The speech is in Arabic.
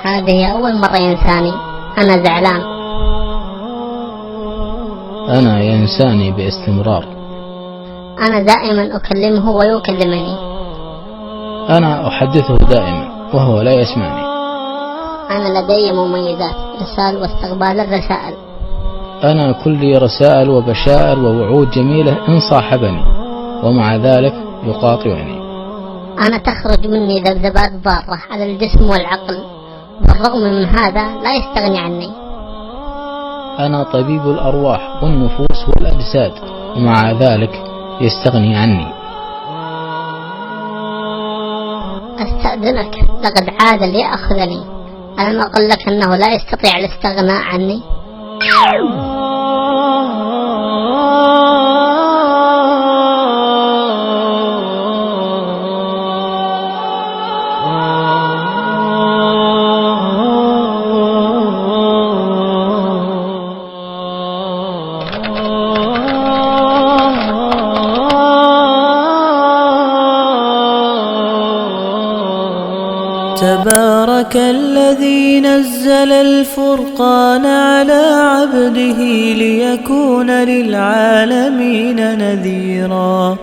هذه أول مرة ينساني. أنا زعلان. أنا ينساني باستمرار. أنا دائما أكلمه ويكلمني. أنا أحدثه دائما وهو لا يسمعني. أنا لدي مميزات، إرسال واستقبال الرسائل. أنا كلي رسائل وبشائر ووعود جميلة إن صاحبني، ومع ذلك يقاطعني. أنا تخرج مني ذبذبات ضارة على الجسم والعقل، بالرغم من هذا لا يستغني عني. أنا طبيب الأرواح والنفوس والأجساد، ومع ذلك يستغني عني. أستأذنك، لقد عاد ليأخذني. ألم أقل لك أنه لا يستطيع الاستغناء عني؟ تبارك الذي نزل الفرقان على عبده ليكون للعالمين نذيرا.